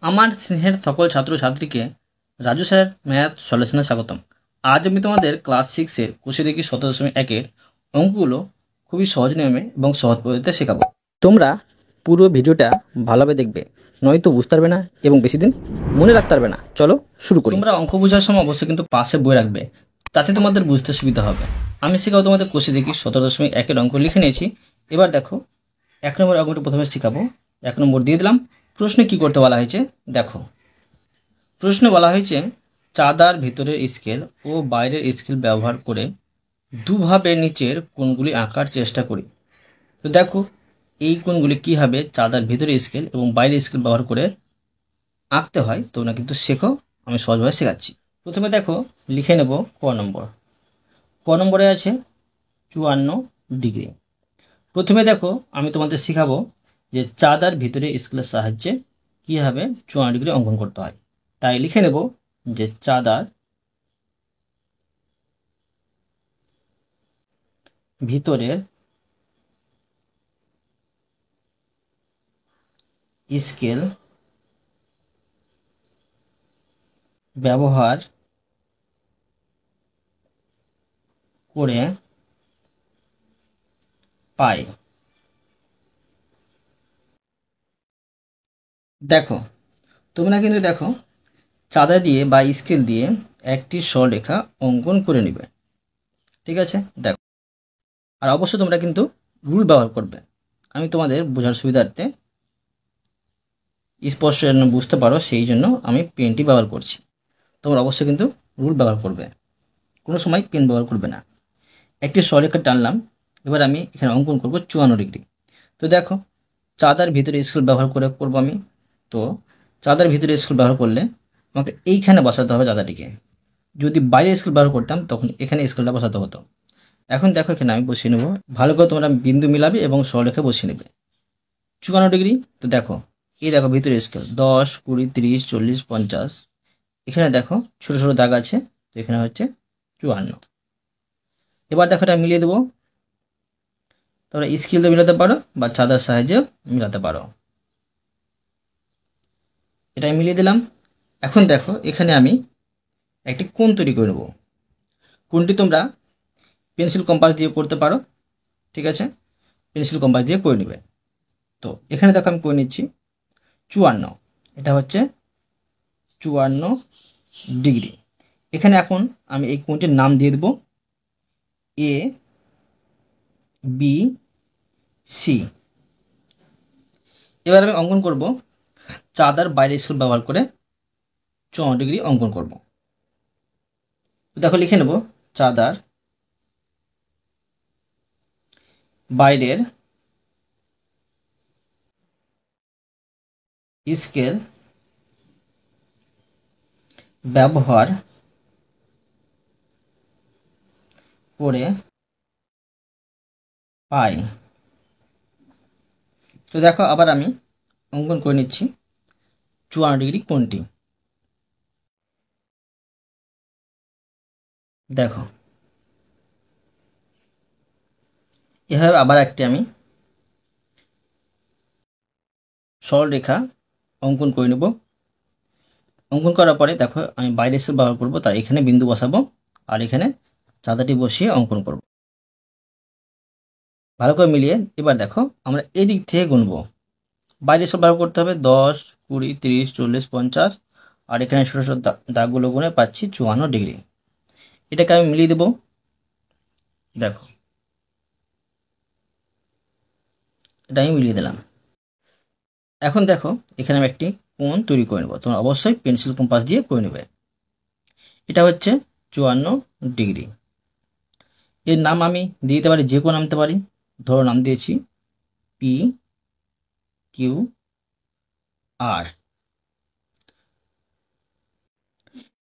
আমার স্নেহের সকল ছাত্রছাত্রীকে রাজু স্যার ম্যাথ সলিউশনে স্বাগতম। আজ আমি তোমাদের ক্লাস 6-এর কোষে দেখি 17.1-এর অঙ্কগুলো খুবই সহজ নিয়মে এবং সহজ পদ্ধতিতে শেখাবো। তোমরা পুরো ভিডিওটা ভালোভাবে দেখবে, নয়তো বুঝতে পারবে না এবং বেশি দিন মনে রাখতে পারবে না। চলো শুরু করি। তোমরা অঙ্ক বোঝার সময় অবশ্যই কিন্তু পাশে বই রাখবে, তাতে তোমাদের বুঝতে সুবিধা হবে। আমি শেখাবো তোমাদের কোষে দেখি 17.1-এর অঙ্ক লিখে নিয়েছি। এবার দেখো 1 নম্বর অঙ্কটা প্রথমে শেখাবো। 1 নম্বর দিয়ে দিলাম। প্রশ্নে কি করতে বলা হয়েছে দেখো। প্রশ্নে বলা হয়েছে চাঁদার ভিতরের স্কেল ও বাইরের স্কেল ব্যবহার করে দুভাবে নিচের কোণগুলি আঁকার চেষ্টা করি। তো দেখো এই কোণগুলি কীভাবে চাঁদার ভিতরের স্কেল এবং বাইরের স্কেল ব্যবহার করে আঁকতে হয় তোমরা কিন্তু শেখো, আমি সহজভাবে শেখাচ্ছি। প্রথমে দেখো লিখে নেব ক নম্বর। ক নম্বরে আছে 54 ডিগ্রি। প্রথমে দেখো আমি তোমাদের শেখাবো যে চাঁদার ভিতরে স্কেলের সাহায্যে কীভাবে 54 ডিগ্রি অঙ্কন করতে হয়। তাই লিখে নেব যে চাঁদার ভিতরের স্কেল ব্যবহার করে পাই। দেখো তোমরা কিন্তু দেখো চাঁদা দিয়ে বা স্কেল দিয়ে একটি সরলরেখা অঙ্কন করে নেবে, ঠিক আছে। দেখো আর অবশ্যই তোমরা কিন্তু রুল ব্যবহার করবে। আমি তোমাদের বোঝার সুবিধার্থে স্পষ্ট যেন বুঝতে পারো সেই জন্য আমি পেনটি ব্যবহার করছি। তোমরা অবশ্যই কিন্তু রুল ব্যবহার করবে, কোনো সময় পেন ব্যবহার করবে না। একটি সরলরেখা টানলাম, এবার আমি এখানে অঙ্কন করব 54 ডিগ্রি। তো দেখো চাঁদার ভিতরে স্কেল ব্যবহার করে করব আমি। তো চাঁদার ভিতরে স্কেল ব্যবহার করলে আমাকে এইখানে বসাতে হবে চাঁদাটিকে। যদি বাইরে স্কেল ব্যবহার করতাম তখন এখানে স্কেলটা বসাতে হতো। এখন দেখো এখানে আমি বসিয়ে নেব, ভালো করে তোমরা বিন্দু মিলাবে এবং সরলরেখা বসিয়ে নেবে 54 ডিগ্রি। তো দেখো এই দেখো ভিতরে স্কেল 10, 20, 30, 40, 50। এখানে দেখো ছোট ছোট দাগ আছে, তো এখানে হচ্ছে 54। এবার দেখো এটা মিলিয়ে দেবো। তোমরা স্কেল দিয়ে মিলাতে পারো বা চাঁদার সাহায্যে মিলাতে পারো। এটা আমি মিলিয়ে দিলাম। এখন দেখো এখানে আমি একটি কোণ তৈরি করে নেব। কোণটি তোমরা পেন্সিল কম্পাস দিয়ে করতে পারো, ঠিক আছে, পেন্সিল কম্পাস দিয়ে করে নেবে। তো এখানে দেখো আমি করে নিচ্ছি 54, এটা হচ্ছে 54 ডিগ্রি। এখানে এখন আমি এই কোণটির নাম দিয়ে দেবো এ বি সি। এবার আমি অঙ্কন করব চাঁদার বাইরে স্কেল ব্যবহার করে 54 ডিগ্রি অঙ্কন করব। দেখো লিখে নেব চাঁদার বাইরের স্কেল ব্যবহার করে পাই। তো দেখো আবার আমি অঙ্কন করে নিচ্ছি 54 ডিগ্রি কোণটি। দেখো এভাবে আবার একটি আমি সরলরেখা অঙ্কন করে নেব। অঙ্কন করার পরে দেখো আমি বাইরে স্কেল ব্যবহার করব, তাই এখানে বিন্দু বসাবো আর এখানে চাঁদাটি বসিয়ে অঙ্কন করব। ভালো করে মিলিয়ে এবার দেখো আমরা এদিক থেকে গুনবো। বাইরে স্কেল ব্যবহার করতে হবে 10, 20, 30, 40, 50 আর এখানে ছোটো ছোটো দাগগুলো গুনে পাচ্ছি 54 ডিগ্রি। এটাকে আমি মিলিয়ে দেবো। দেখো এটা আমি মিলিয়ে দিলাম। এখন দেখো এখানে আমি একটি কোণ তৈরি করে নেব, তোমরা অবশ্যই পেন্সিল কম্পাস দিয়ে করে নেবে। এটা হচ্ছে 54 ডিগ্রি। এর নাম আমি দিয়ে দিতে পারি, যে কোনো নাম দিতে পারি। ধরো নাম দিয়েছি পি কিউ আর।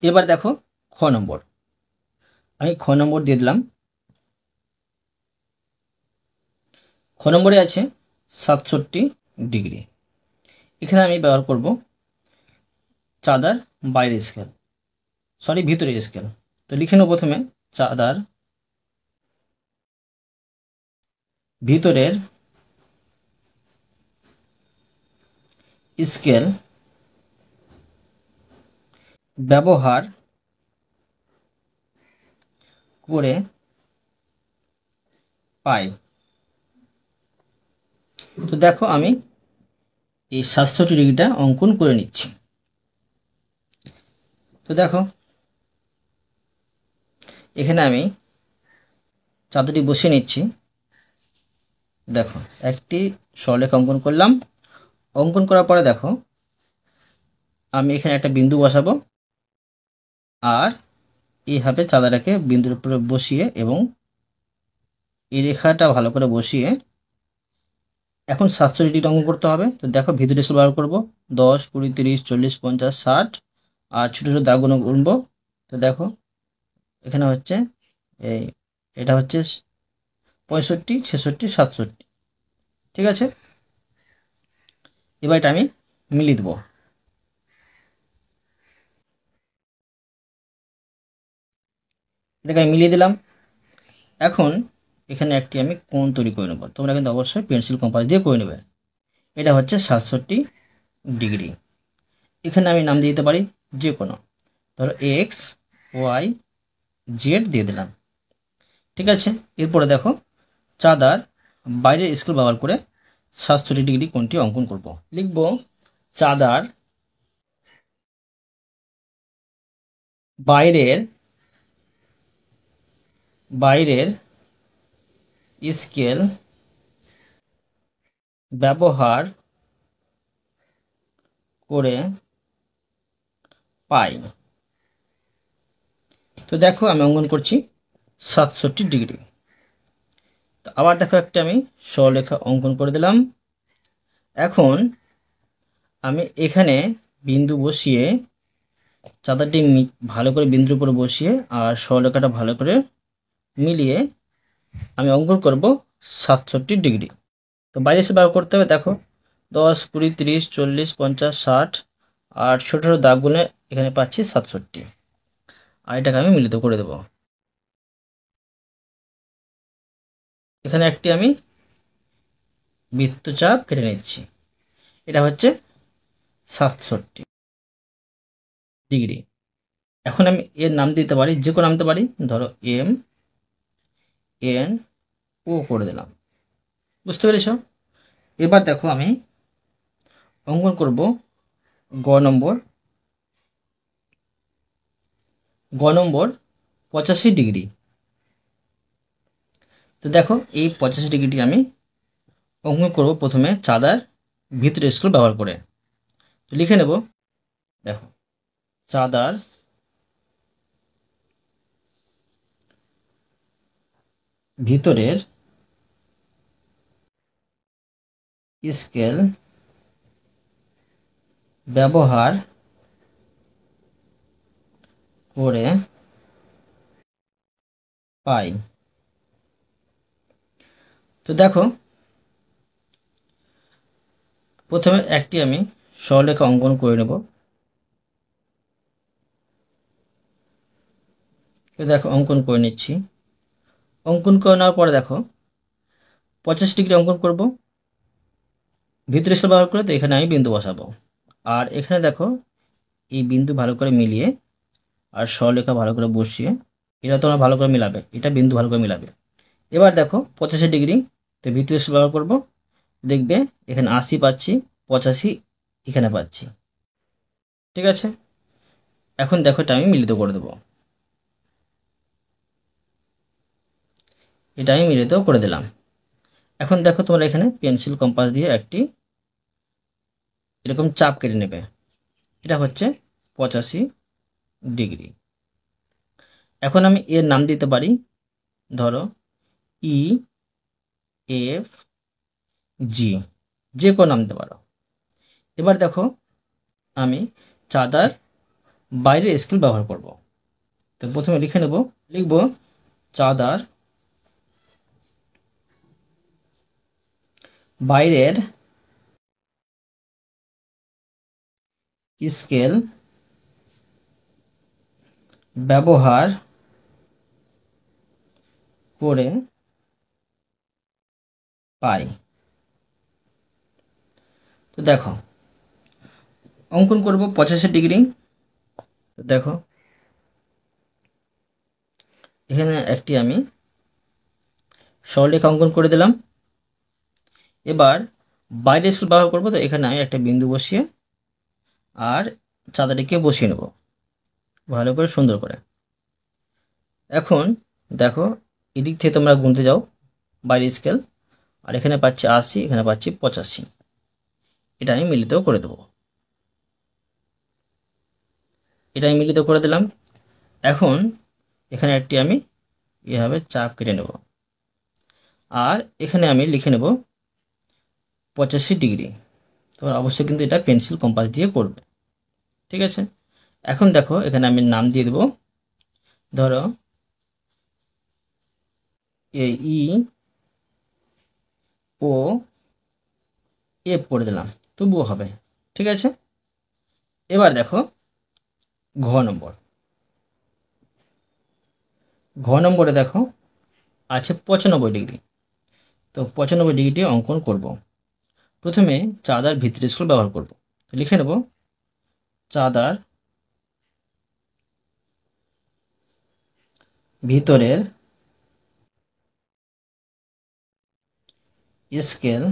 এবার দেখো খ নম্বর, আমি খ নম্বর দিয়ে দিলাম। খ নম্বরে আছে 67 ডিগ্রি। এখানে আমি ব্যবহার করব চাঁদার বাইরের স্কেল, সরি ভিতরের স্কেল। তো লিখে নেব প্রথমে চাঁদার ভিতরের স্কেল ব্যবহার করে পাই। তো দেখো আমি এই ৬৭ ডিগ্রিটা অঙ্কন করে নিচ্ছি। তো দেখো এখানে আমি চাঁদাটি বসিয়ে নিচ্ছি। দেখো একটি সরলরেখা অঙ্কন করলাম। অঙ্কন করার পরে দেখো আমি এখানে একটা বিন্দু বসাবো আর এইভাবে চাঁদাটাকে বিন্দুর উপরে বসিয়ে এবং এই রেখাটা ভালো করে বসিয়ে এখন ৭০০ ডিগ্রি অঙ্কন করতে হবে। তো দেখো ভিতরে স্কেল ব্যবহার করবো ১০, ২০, ৩০, ৪০, ৫০, ৬০ আর ছোটো ছোটো দাগগুলো গুনবো। তো দেখো এখানে হচ্ছে এই এটা হচ্ছে ৬৫, ৬৬, ৬৭। ঠিক আছে, এবার এটা আমি মিলিয়ে দেবো। এটাকে আমি মিলিয়ে দিলাম। এখন এখানে একটি আমি কোণ তৈরি করে নেবো। তোমরা কিন্তু অবশ্যই পেন্সিল কম্পাস দিয়ে করে নেবে। এটা হচ্ছে ৬৭ ডিগ্রি। এখানে আমি নাম দিয়ে দিতে পারি যে কোনো, ধরো এক্স, ওয়াই, জেড দিয়ে দিলাম। ঠিক আছে, এরপরে দেখো চাঁদার বাইরের স্কেল ব্যবহার করে ৬৭ ডিগ্রি কোণটি অঙ্কন করব। লিখব চাঁদার বাইরের বাইরের স্কেল ব্যবহার করে পাই। তো দেখো আমি অঙ্কন করছি ৬৭ ডিগ্রি। তো আবার দেখো একটা আমি সরলরেখা অঙ্কন করে দিলাম। এখন আমি এখানে বিন্দু বসিয়ে চাঁদাটি ভালো করে বিন্দুর উপরে বসিয়ে আর সরলরেখাটা ভালো করে মিলিয়ে আমি অঙ্কন করব ৬৭ ডিগ্রি। তো বাইরে এসে ব্যবহার করতে হবে। দেখো ১০, ২০, ৩০, ৪০, ৫০, ৬০ আর ছোটো ছোটো দাগগুলো এখানে পাচ্ছি ৬৭। আর এটাকে আমি মিলিত করে দেবো। এখানে একটি আমি বৃত্তচাপ কেটে নিচ্ছি। এটা হচ্ছে ৬৭ ডিগ্রি। এখন আমি এর নাম দিতে পারি, যে কোনো নাম দিতে পারি, ধরো এম এন ও করে দিলাম। বুঝতে পেরেছ? এবার দেখো আমি অঙ্কন করব গ নম্বর ৮৫ ডিগ্রি। তো দেখো এই ৮৫ ডিগ্রিটি আমি অঙ্কন করব প্রথমে চাঁদার ভিতরে স্কেল ব্যবহার করে। তো লিখে নেব, দেখো চাঁদার ভিতরের স্কেল ব্যবহার করে পাই। তো দেখো প্রথমে একটি আমি সরলরেখা অঙ্কন করে নেব। তো দেখো অঙ্কন করে নিচ্ছি। অঙ্কন করে নেওয়ার পরে দেখো ৮৫ ডিগ্রি অঙ্কন করব ভিতরে স্কেল ব্যবহার করে। তো এখানে আমি বিন্দু বসাবো আর এখানে দেখো এই বিন্দু ভালো করে মিলিয়ে আর সরলরেখা ভালো করে বসিয়ে এটা তোমরা ভালো করে মিলাবে, এটা বিন্দু ভালো করে মিলাবে। এবার দেখো ৮৫ ডিগ্রি, তো ভিতরে স্কেল ব্যবহার করব। দেখবে এখানে ৮০ পাচ্ছি, ৮৫ এখানে পাচ্ছি। ঠিক আছে, এখন দেখো এটা আমি মিলিত করে দেবো। এটা আমি মিলিত করে দিলাম। এখন দেখো তোমরা এখানে পেন্সিল কম্পাস দিয়ে একটি এরকম চাপ কেটে নেবে। এটা হচ্ছে ৮৫ ডিগ্রি। এখন আমি এর নাম দিতে পারি, ধরো ই এফ জি, যে কোনো নাম দিতে পারো। এবার দেখো আমি চাঁদার বাইরের স্কেল ব্যবহার করব। তো প্রথমে লিখে নেব, লিখব চাঁদার বাইরের স্কেল ব্যবহার করে পাই। তো দেখো অঙ্কন করব ৮৫ ডিগ্রি। তো দেখো এখানে একটি আমি সরলরেখা অঙ্কন করে দিলাম। এবার বাইরের স্কেল ব্যবহার করবো, তো এখানে আমি একটা বিন্দু বসিয়ে আর চাঁদাটিকে বসিয়ে নেব ভালো করে সুন্দর করে। এখন দেখো এদিক থেকে তোমরা গুনতে যাও বাইরের স্কেল, আর এখানে পাচ্ছি 80, এখানে পাচ্ছি 85। এটা আমি মিলিত করে দেবো। এটা আমি মিলিত করে দিলাম। এখন এখানে একটি আমি এভাবে চাপ কেটে নেব, আর এখানে আমি লিখে নেব 85°। তোমরা অবশ্যই কিন্তু এটা পেন্সিল কম্পাস দিয়ে করবে, ঠিক আছে। এখন দেখো এখানে আমি নাম দিয়ে দেবো, ধরো ই ও এফ করে দিলাম, তবুও হবে, ঠিক আছে। এবার দেখো ঘ নম্বর। ঘ নম্বরে দেখো আছে 95°। তো 95°টি অঙ্কন করব। প্রথমে চাঁদার ভিতরের স্কেল ব্যবহার করব। তো লিখে নেব চাঁদার ভিতরের স্কেল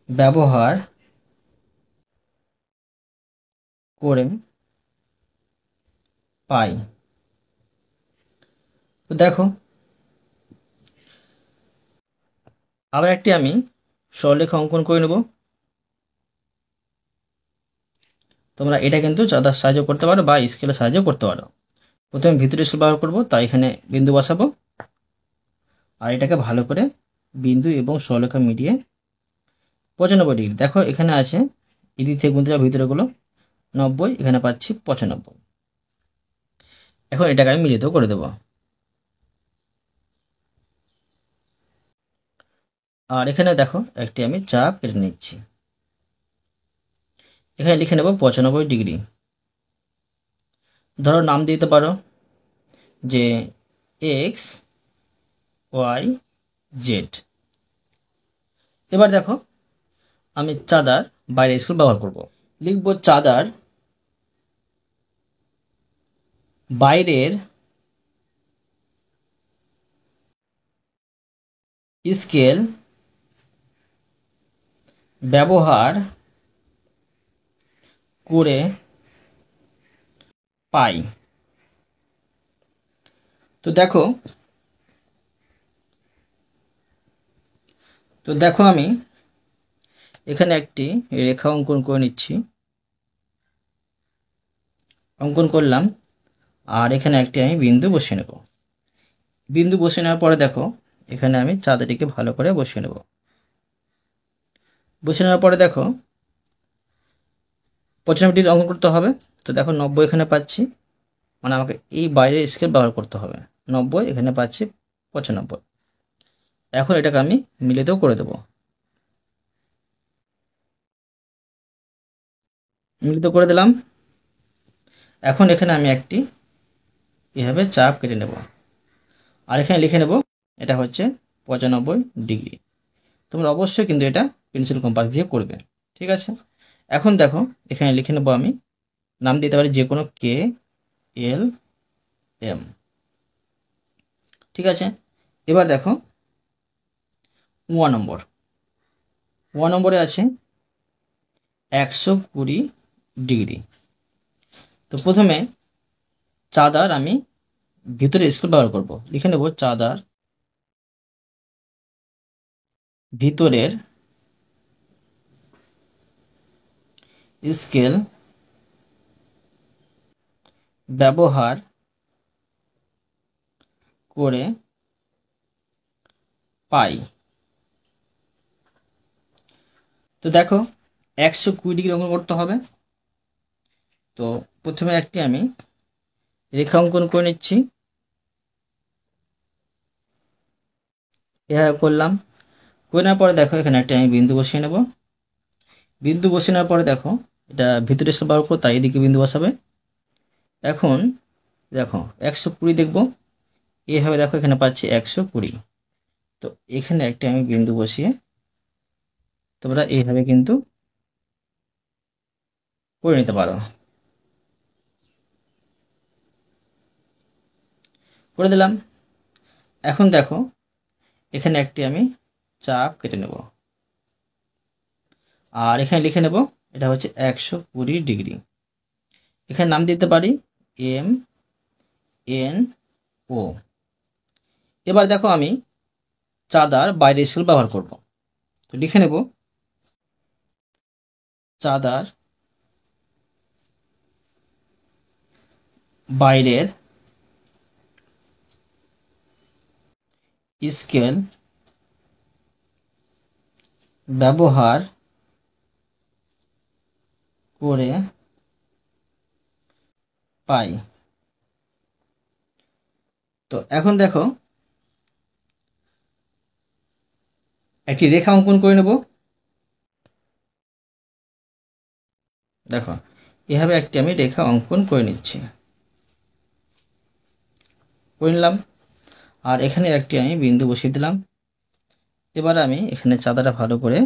ব্যবহার করে পাই। তো দেখো আবার একটি আমি সরলরেখা অঙ্কন করে নেব। তোমরা এটা কিন্তু চাঁদার সাহায্য করতে পারো বা স্কেলের সাহায্য করতে পারো। প্রথমে ভিতরে স্কেল ব্যবহার করবো, তাই এখানে বিন্দু বসাবো, আর এটাকে ভালো করে বিন্দু এবং সরলরেখা মিলিয়ে 95°। দেখো এখানে আছে এদিক থেকে গুনতে যাবো ভিতরেগুলো 90, এখানে পাচ্ছি 95। এখন এটাকে আমি মিলিত করে দেবো, আর এখানে দেখো একটি আমি চাপ কেটে নিচ্ছি। এখানে লিখে নেব 95°। ধরো নাম দিতে পারো যে এক্স ওয়াই জেড। এবার দেখো আমি চাঁদার বাইরের স্কেল ব্যবহার করব। লিখব চাঁদার বাইরের স্কেল ব্যবহার করে পাই। তো দেখো আমি এখানে একটি রেখা অঙ্কন করে নিচ্ছি। অঙ্কন করলাম, আর এখানে একটি আমি বিন্দু বসিয়ে নেব। বিন্দু বসিয়ে নেওয়ার পরে দেখো এখানে আমি চাঁদাটিকে ভালো করে বসিয়ে নেব। বসিয়ে নেওয়ার পরে দেখো 95° অঙ্কন করতে হবে। তো দেখো 90 এখানে পাচ্ছি, মানে আমাকে এই বাইরের স্কেল ব্যবহার করতে হবে। 90, এখানে পাচ্ছি 95। এখন এটাকে আমি মিলিতও করে দেব। মিলিত করে দিলাম। এখন এখানে আমি একটি এভাবে চাপ কেটে নেব, আর এখানে লিখে নেব এটা হচ্ছে 95°। তোমরা অবশ্যই কিন্তু এটা পেন্সিল কম্পাস দিয়ে করবে, ঠিক আছে। এখন দেখো এখানে লিখে নেব আমি নাম দিতে পারি যে কোনো কে এল এম, ঠিক আছে। এবার দেখো ওয়ান নম্বর। ওয়ান নম্বরে আছে 120°। তো প্রথমে চাঁদার আমি ভিতরে স্কেল ব্যবহার করব। লিখে নেব চাঁদার ভিতরের স্কেল ব্যবহার করে পাই। তো দেখো 120° অঙ্কন করতে হবে। তো প্রথমে একটি আমি রেখা অঙ্কন করে নিচ্ছি, এভাবে করলাম। করে নেওয়ার পরে দেখো এখানে একটা আমি বিন্দু বসিয়ে নেব। বিন্দু বসিয়ে নেওয়ার পরে দেখো এটা ভিতরে স্কেল ব্যবহার করো, তাই এদিকে বিন্দু বসাবে। এখন দেখো 120 দেখবো, এইভাবে দেখো এখানে পাচ্ছি 120। তো এখানে একটা আমি বিন্দু বসিয়ে তোমরা এইভাবে কিন্তু করে নিতে পারো। করে দিলাম। এখন দেখো এখানে একটি আমি চাপ কেটে নেব, আর এখানে লিখে নেব এটা হচ্ছে 120 ডিগ্রি। এখানে নাম দিতে পারি এম এন ও। এবার দেখো আমি চাঁদার বাইরের স্কেল ব্যবহার করব। তো লিখে নেব চাঁদার বাইরের স্কেল ব্যবহার করে পাই। তো এখন দেখো একটি রেখা অঙ্কন করে নেব। দেখো এভাবে একটি আমি রেখা অঙ্কন করে নিচ্ছি, করে নিলাম। আর এখানে একটি আমি বিন্দু বসিয়ে দিলাম। এবার আমি এখানে চাঁদাটা ভালো করে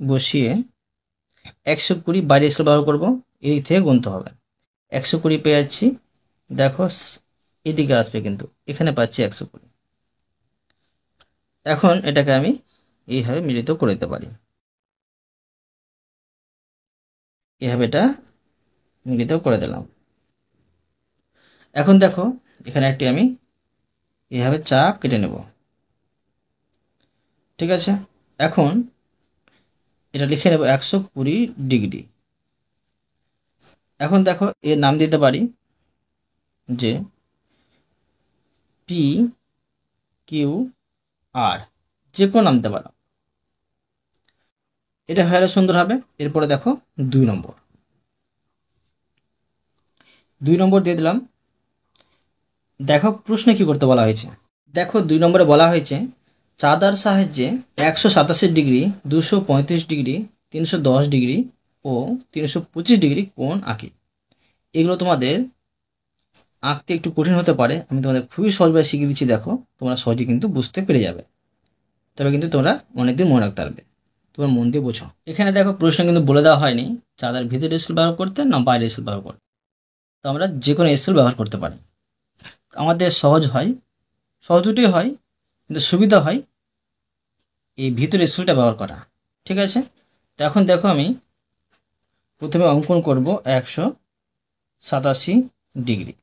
বসিয়ে 120 বাইরে স্কেল ব্যবহার করবো, এদিক থেকে গুনতে হবে। 120 পেয়ে যাচ্ছি, দেখো এদিকে আসবে কিন্তু এখানে পাচ্ছি 120। এখন এটাকে আমি এইভাবে মিলিত করে দিতে পারি, এভাবে এটা মিলিত করে দিলাম। এখন দেখো এখানে একটি আমি এভাবে চাপ কেটে নেব, ঠিক আছে। এখন এটা লিখে নেব 120 ডিগ্রি। এখন দেখো এর নাম দিতে পারি যে পি কিউ আর, যে কোনো নাম দিতে পারো। এটা হয়ে গেলে সুন্দর হবে। এরপরে দেখো 2 নম্বর, 2 নম্বর দিয়ে দিলাম। দেখো প্রশ্নে কি করতে বলা হয়েছে। দেখো 2 নম্বরে বলা হয়েছে চাঁদার সাহায্যে 187 ডিগ্রি, 235 ডিগ্রি, 310 ডিগ্রি ও 325 ডিগ্রি কোণ আঁকি। এগুলো তোমাদের আঁকতে একটু কঠিন হতে পারে, আমি তোমাদের খুবই সহজভাবে শিখিয়ে দিচ্ছি। দেখো তোমরা সহজে কিন্তু বুঝতে পেরে যাবে, তবে কিন্তু তোমরা অনেকদিন মনে রাখতে পারবে। তোমার মন দিয়ে বোঝো। এখানে দেখো প্রশ্ন কিন্তু বলে দেওয়া হয়নি চাঁদার ভিতরে স্কেল ব্যবহার করতে না বাইরে স্কেল ব্যবহার করতে। তো আমরা যে কোনো স্কেল ব্যবহার করতে পারি, আমাদের সহজ হয়, সহজ দুটোই হয়, কিন্তু সুবিধা হয় এই ভিতরে স্কেলটা ব্যবহার করা, ঠিক আছে। তো এখন দেখো আমি প্রথমে অঙ্কন করব 187 ডিগ্রি।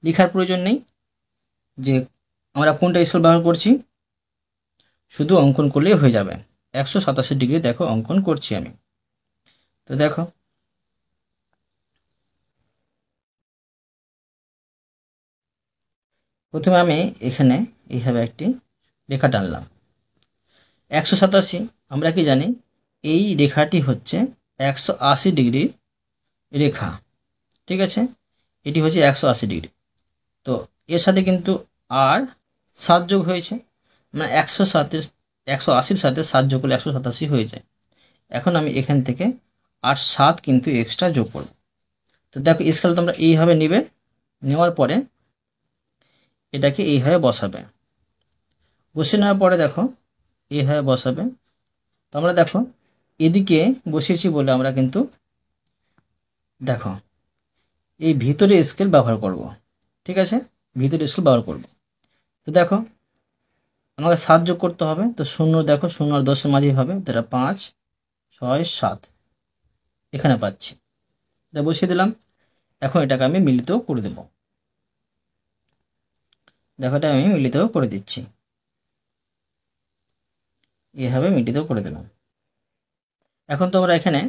লেখার প্রয়োজন নেই যে আমরা কোনটা স্কেল ব্যবহার করছি, শুধু অঙ্কন করলেই হয়ে যাবে। 187 ডিগ্রি দেখো অঙ্কন করছি আমি। তো দেখো প্রথমে আমি এখানে এইভাবে একটি রেখা টানলাম। 187 আমরা কি জানি এই রেখাটি হচ্ছে 180 ডিগ্রির রেখা, ঠিক আছে। এটি হচ্ছে 180 ডিগ্রি। তো এর সাথে কিন্তু আর 7 যোগ হয়েছে, মানে 180-র সাথে 7 যোগ করলে 187 হয়ে যায়। এখন আমি এখান থেকে 8-7 কিন্তু এক্সট্রা যোগ করব। তো দেখো স্কেল তোমরা এইভাবে নিবে, নেওয়ার পরে এটাকে এইভাবে বসাবে। বসিয়ে নেওয়ার পরে দেখো এইভাবে বসাবে। তো আমরা দেখো এদিকে বসিয়েছি বলে আমরা কিন্তু দেখো এই ভিতরে স্কেল ব্যবহার করব, ঠিক আছে। ভিতরে স্কেল ব্যবহার করব। তো দেখো আমাকে 7 যোগ করতে হবে। তো 0 দেখো 0 আর 10-এর মাঝে হবে, তারা 5, 6, 7 এখানে পাচ্ছি। এটা বসিয়ে দিলাম। এখন এটাকে আমি মিলিত করে দেব। দেখো এটা আমি মিলিত করে দিচ্ছি, এভাবে মিলিত করে দিলাম। এখন তোমরা এখানে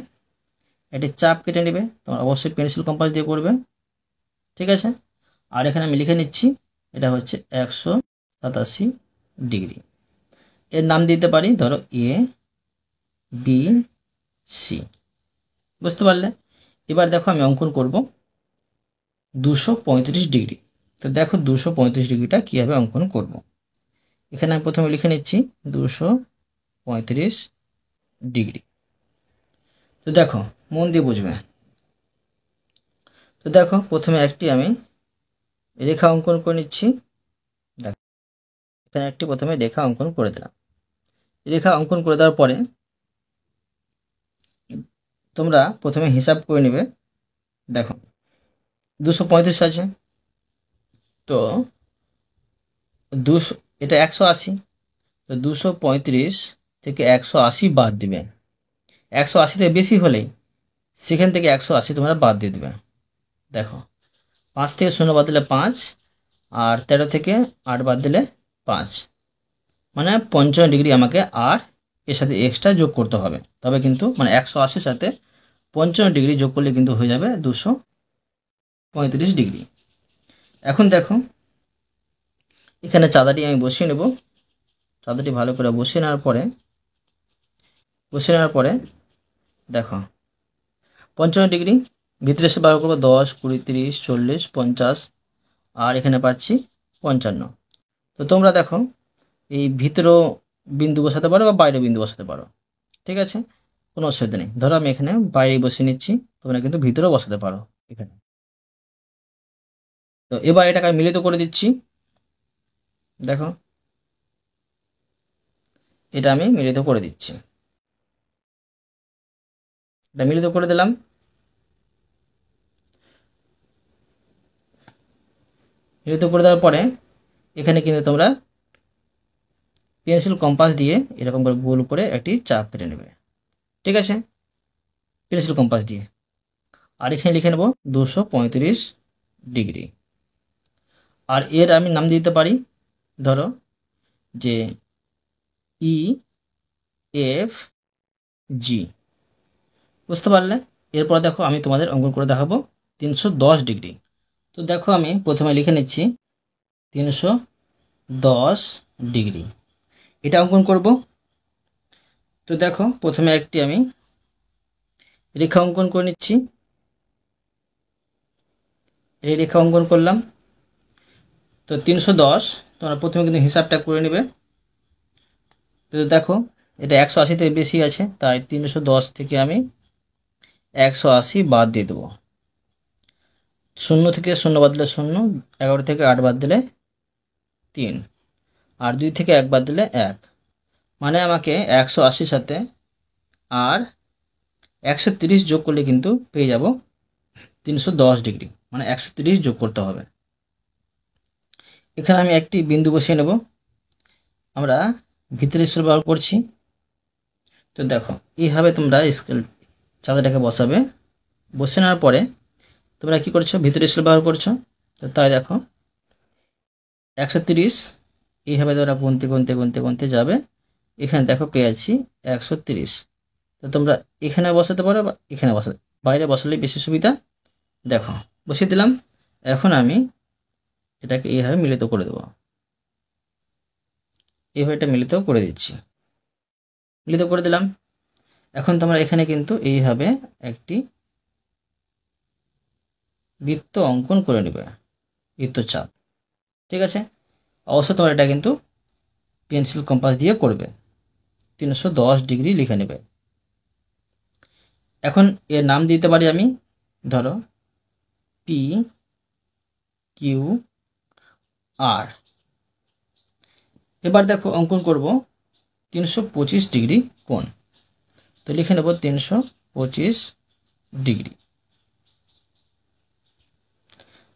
একটি চাপ কেটে নেবে, তোমরা অবশ্যই পেন্সিল কম্পাস দিয়ে করবে, ঠিক আছে। আর এখানে আমি লিখে নিচ্ছি এটা হচ্ছে 187 ডিগ্রি। এর নাম দিতে পারি ধরো এ বি সি, বুঝতে পারলে। এবার দেখো আমি অঙ্কন করব 235 ডিগ্রি। তো দেখো 235 ডিগ্রিটা কীভাবে অঙ্কন করব। এখানে আমি প্রথমে লিখে নিচ্ছি 235 ডিগ্রি। তো দেখো মন দিয়ে বুঝবে। তো দেখো প্রথমে একটি আমি রেখা অঙ্কন করে নিচ্ছি। দেখো এখানে একটি প্রথমে রেখা অঙ্কন করে দিলাম। রেখা অঙ্কন করে দেওয়ার পরে তোমরা প্রথমে হিসাব করে নেবে। দেখো 235 আছে, তো 200, এটা 180, তো 235 থেকে 180 বাদ দিবে। 180 থেকে বেশি হলেই সেখান থেকে 180 তোমরা বাদ দিয়ে দেবে। দেখো 5 থেকে 0 বাদ দিলে 5, আর 13 থেকে 8 বাদ দিলে 5, মানে 55 ডিগ্রি আমাকে আর এর সাথে এক্সট্রা যোগ করতে হবে। তবে কিন্তু মানে 180 সাথে 55 ডিগ্রি যোগ করলে কিন্তু হয়ে যাবে 235 ডিগ্রি। এখন দেখো এখানে চাঁদাটি আমি বসিয়ে নেব। চাঁদাটি ভালো করে বসিয়ে নেওয়ার পরে দেখো 55 ডিগ্রি ভিতরে এসে বার করবো 10, 20, 30, 40, 50, আর এখানে পাচ্ছি 55। তো তোমরা দেখো এই ভিতরেও বিন্দু বসাতে পারো বা বাইরে বিন্দু বসাতে পারো, ঠিক আছে, কোনো অসুবিধা নেই। ধরো আমি এখানে বাইরে বসিয়ে নিচ্ছি, তোমরা কিন্তু ভিতরেও বসাতে পারো এখানে। তো এবার এটাকে আমি মিলিত করে দিচ্ছি। দেখো এটা আমি মিলিত করে দিচ্ছি, এটা মিলিত করে দিলাম। মিলিত করে দেওয়ার পরে এখানে কিন্তু তোমরা পেন্সিল কম্পাস দিয়ে এরকম করে গোল করে একটি চাপ কেটে নেবে, ঠিক আছে, পেন্সিল কম্পাস দিয়ে। আর এখানে লিখে নেব 235 ডিগ্রি। আর এর আমি নাম দিতে পারি, ধরো যে EFG, বুঝতে পারলে? এরপর দেখো আমি তোমাদের অঙ্কন করে দেখাবো 310 ডিগ্রি। তো দেখো আমি প্রথমে লিখে নিচ্ছি 310 ডিগ্রি, এটা অঙ্কন করব। তো দেখো প্রথমে একটি আমি রেখা অঙ্কন করে নিচ্ছি, এই রেখা অঙ্কন করলাম। তো 310 তোমরা প্রথমে কিন্তু হিসাবটা করে নেবে। তো দেখো এটা 180 থেকে বেশি আছে, তাই 310 থেকে আমি 180 বাদ দিয়ে দেবো। 0 থেকে 0 বাদ দিলে 0, 11 থেকে 8 বাদ দিলে 3, আর 2 থেকে 1 বাদ দিলে 1, মানে আমাকে 180 সাথে আর 130 যোগ করলে কিন্তু পেয়ে যাব 310 ডিগ্রি, মানে 130 যোগ করতে হবে। এখানে আমি একটি বিন্দু বসিয়ে নেব, আমরা ভিতরে স্কেল ব্যবহার করছি। তো দেখো এইভাবে তোমরা স্কেল চাঁদাটাকে বসাবে, বসে নেওয়ার পরে তোমরা কি করছো, ভিতরে স্কেল ব্যবহার করছো। তো তাই দেখো 130 এইভাবে তোমরা গুনতে গুনতে গুনতে গুনতে যাবে, এখানে দেখো পেয়েছি 130। তো তোমরা এখানে বসাতে পারো বা এখানে বসাতে, বাইরে বসালেই বেশি সুবিধা। দেখো বসিয়ে দিলাম। এখন আমি এটাকে এইভাবে মিলিত করে দেবো, এইভাবে এটা মিলিত করে দিচ্ছি, মিলিত করে দিলাম। এখন তোমরা এখানে কিন্তু এইভাবে একটি বৃত্ত অঙ্কন করে নেবে, বৃত্তচাপ, ঠিক আছে। অবশ্যই তোমরা এটা কিন্তু পেন্সিল কম্পাস দিয়ে করবে। 310 ডিগ্রি লিখে নেবে। এখন এর নাম দিতে পারি আমি, ধরো PQR। এবার দেখো অঙ্কন করব 325 ডিগ্রি কোণ। তো লিখে নেব 325 ডিগ্রি।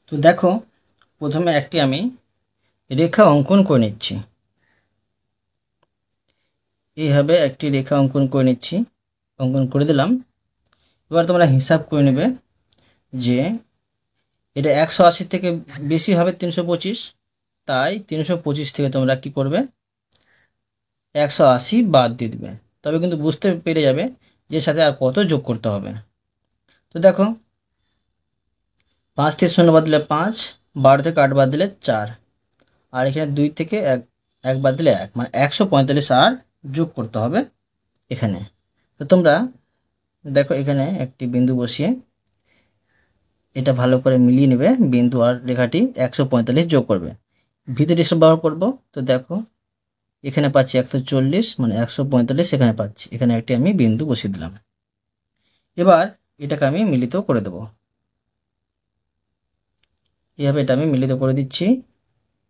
তো দেখো প্রথমে একটি আমি রেখা অঙ্কন করে নিচ্ছি, এইভাবে একটি রেখা অঙ্কন করে নিচ্ছি, অঙ্কন করে দিলাম। এবার তোমরা হিসাব করে নেবে যে এটা 180 থেকে বেশি হবে 325, তাই 325 থেকে তোমরা কি করবে, 180 বাদ দিয়ে দেবে। তবে কিন্তু বুঝতে পেরে যাবে যে সাথে আর কত যোগ করতে হবে। তো দেখো 5 থেকে 0 বাদ দিলে 5, 12 থেকে 8 বাদ দিলে 4, আর এখানে 2 থেকে 1 বাদ দিলে 1, মানে 145 আর যোগ করতে হবে এখানে। তো তোমরা দেখো এখানে একটি বিন্দু বসিয়ে এটা ভালো করে মিলিয়ে নেবে, বিন্দু আর রেখাটি 145 যোগ করবে, ভিতরে এসে ব্যবহার করব। তো দেখো এখানে পাচ্ছি 140, মানে 145 এখানে পাচ্ছি, এখানে একটি আমি বিন্দু বসিয়ে দিলাম। এবার এটাকে আমি মিলিত করে দেব, এইভাবে এটা আমি মিলিত করে দিচ্ছি,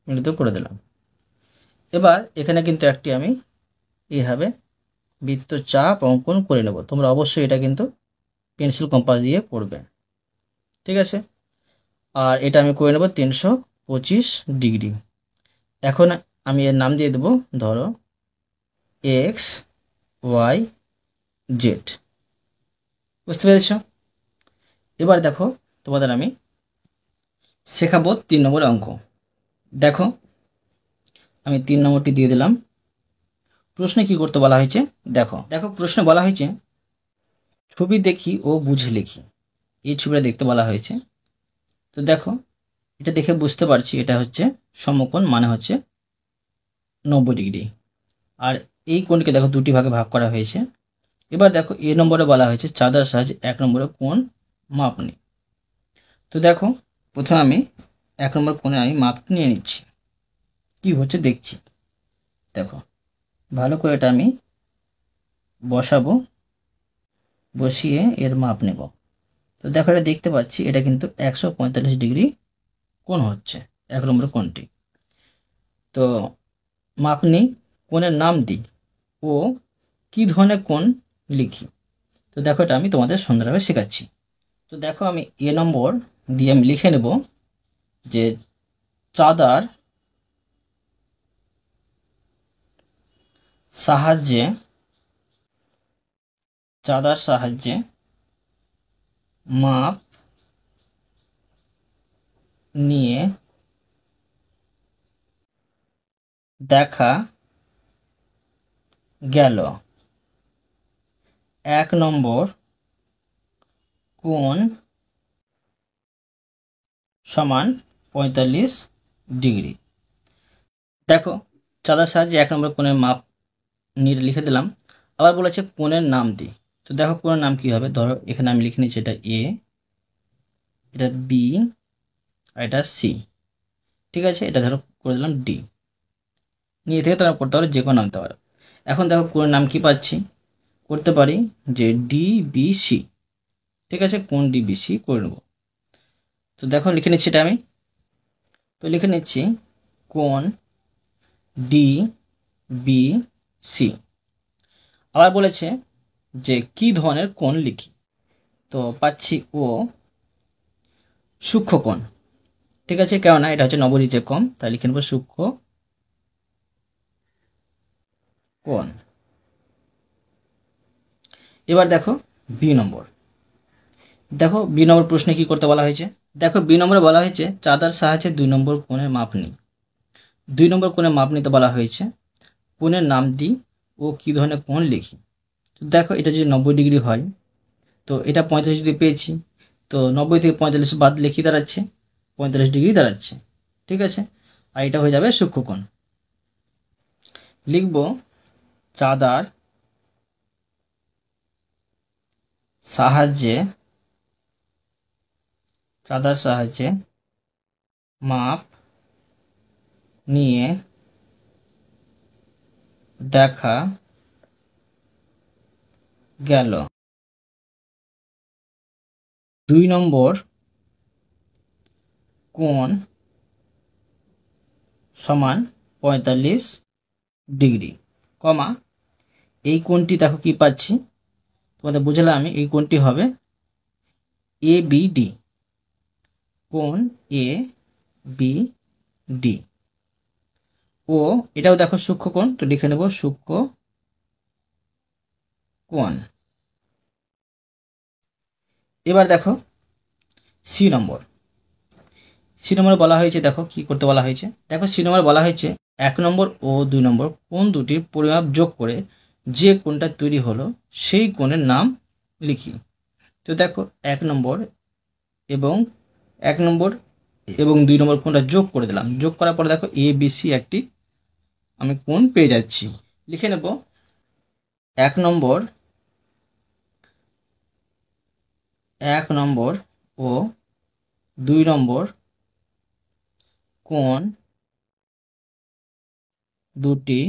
মিলিত করে দিলাম। এবার এখানে কিন্তু একটি আমি এইভাবে বৃত্তচাপ অঙ্কন করে নেব। তোমরা অবশ্যই এটা কিন্তু পেন্সিল কম্পাস দিয়ে করবে। ঠিক আছে, আর এটা আমি করে নেব 325 ডিগ্রি। এখন আমি এর নাম দিয়ে দেবো, ধরো এক্স ওয়াই জেড। বুঝতে পেরেছ? এবার দেখো তোমাদের আমি শেখাবো 3 নম্বর অঙ্ক। দেখো আমি 3 নম্বরটি দিয়ে দিলাম। প্রশ্নে কি করতে বলা হয়েছে দেখো। দেখো প্রশ্নে বলা হয়েছে ছবি দেখি ও বুঝে লিখি। এই ছবিটা দেখতে বলা হয়েছে। তো দেখো এটা দেখে বুঝতে পারছি এটা হচ্ছে সমকোণ, মানে হচ্ছে 90 ডিগ্রি। আর এই কোণকে দেখো দুটি ভাগে ভাগ করা হয়েছে। এবার দেখো এ নম্বরে বলা হয়েছে চাঁদার সাহায্যে 1 নম্বরে কোণ মাপ নিই। তো দেখো প্রথমে আমি 1 নম্বর কোণে আমি মাপ নিয়ে নিচ্ছি, কি হচ্ছে দেখছি। দেখো ভালো করে এটা আমি বসাবো, বসিয়ে এর মাপ নেব। তো দেখো এটা দেখতে পাচ্ছি এটা কিন্তু 145 ডিগ্রি কোণ হচ্ছে 1 নম্বর কোণটি। তো মাপ নিই, কোণের নাম দিই ও কি ধরনের কোণ লিখি। তো দেখো এটা আমি তোমাদের সুন্দরভাবে শেখাচ্ছি। তো দেখো আমি এ নম্বর দিয়ে আমি লিখে নেব যে চাঁদার সাহায্যে মাপ নিয়ে দেখা গেল 1 নম্বর কোণ সমান 45 ডিগ্রি। দেখো চাঁদার সাহায্যে 1 নম্বর কোণের মাপ নিয়ে লিখে দিলাম। আবার বলেছে কোণের নাম দিই। তো দেখো কোণের নাম কি হবে, ধরো এখানে আমি লিখে নিচ্ছি এটা এ, এটা বি, আর এটা সি। ঠিক আছে, এটা ধরো করে দিলাম ডি। নিয়ে থেকে তোমরা করতে পারো, যে কোনো নামতে পারো। এখন দেখো কোণের নাম কি পাচ্ছি, করতে পারি যে ডি বি সি। ঠিক আছে, কোণ ডি বি সি করে নেব। তো দেখো লিখে নিচ্ছি এটা আমি। তো লিখে নিচ্ছি কোণ ডি বি সি। আবার বলেছে যে কি ধরনের কোণ লিখি। তো পাচ্ছি ও সূক্ষ্ম কোণ। ঠিক আছে, কেননা এটা হচ্ছে 90 ডিগ্রি কম, তাই লিখে নেব সূক্ষ্ম কোণ। এবার দেখো বি নম্বর। দেখো বি নম্বর প্রশ্নে কি করতে বলা হয়েছে। দেখো বি নম্বরে বলা হয়েছে চাঁদার সাহায্যে 2 নম্বর কোণের মাপ নিই। 2 নম্বর কোণের মাপ নিতে বলা হয়েছে, কোণের নাম দিই ও কি ধরনের কোণ লিখি। তো দেখো এটা যদি 90 ডিগ্রি হয়, তো এটা 45 ডিগ্রি পেয়েছি। তো 90 থেকে 45 বাদ লিখি দাঁড়াচ্ছে 45 ডিগ্রি দাঁড়াচ্ছে। ঠিক আছে, আর এটা হয়ে যাবে সূক্ষ্মকোণ। লিখব চাঁদার সাহায্যে মাপ নিয়ে দেখা গেল 2 নম্বর কোণ সমান 45 ডিগ্রি, কমা এই কোণটি দেখো কি পাচ্ছি, তোমাদের বুঝলাম আমি। এই কোণটি হবে এ বি ডি, কোণ এ বি ডি। ও এটাও দেখো সূক্ষ্ম কোণ, তো লিখে নেব সূক্ষ্ম কোণ। এবার দেখো সি নম্বর। সি নম্বরে বলা হয়েছে, দেখো কি করতে বলা হয়েছে। দেখো সি নম্বরে বলা হয়েছে 1 নম্বর ও 2 নম্বর কোণ দুটির পরিমাপ যোগ করে যে কোণটা তৈরি হলো সেই কোণের নাম লিখি। তো দেখো 1 নম্বর এবং 1 নম্বর এবং 2 নম্বর কোণটা যোগ করে দিলাম। যোগ করার পরে দেখো এ বি সি একটি আমি কোণ পেয়ে যাচ্ছি। লিখে নেব 1 নম্বর ও 2 নম্বর কোণ দুটি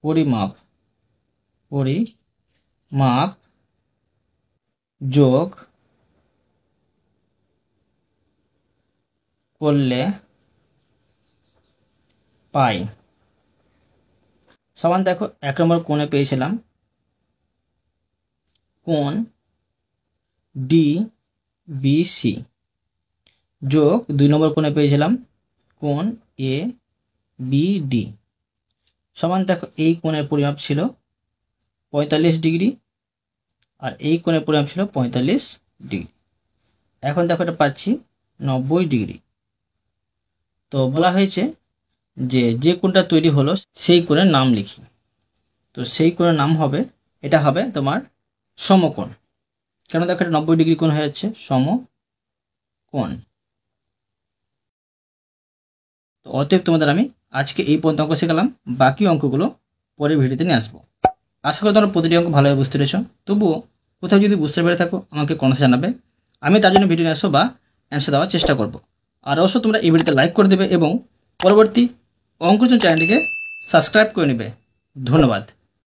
পরিমাপ যোগ করলে পাই সমান। দেখো 1 নম্বর কোণে পেয়েছিলাম কোণ ডি বি সি যোগ 2 নম্বর কোণে পেয়েছিলাম কোণ এ বি ডি সমান দেখো এই কোণের পরিমাপ ছিল 45 ডিগ্রি আর এই কোণের পরিমাপ ছিল 45 ডিগ্রি। এখন দেখো এটা পাচ্ছি 90 ডিগ্রি। তো বলা হয়েছে যে কোণটা তৈরি হলো সেই কোণের নাম লিখি। তো সেই কোণের নাম হবে, এটা হবে তোমার সমকোণ। কেন দেখো এটা 90 ডিগ্রি কোণ হয়ে যাচ্ছে, সমকোণ। তো অতএব তোমাদের আমি আজকে এই পর্যন্ত অঙ্ক শেখালাম, বাকি অঙ্কগুলো পরের ভিডিওতে নিয়ে আসবো। আশা করি তোমরা প্রতিটি অঙ্ক ভালোভাবে বুঝতে পেরেছ। তবুও কোথাও যদি বুঝতে পেরে থাকো আমাকে কমেন্টে জানাবে, আমি তার জন্য ভিডিও নিয়ে আসবো বা অ্যান্সার দেওয়ার চেষ্টা করব। আর অবশ্য তোমরা এই ভিডিওতে লাইক করে দেবে এবং পরবর্তী অঙ্কজন চ্যানেলটিকে সাবস্ক্রাইব করে নেবে। ধন্যবাদ।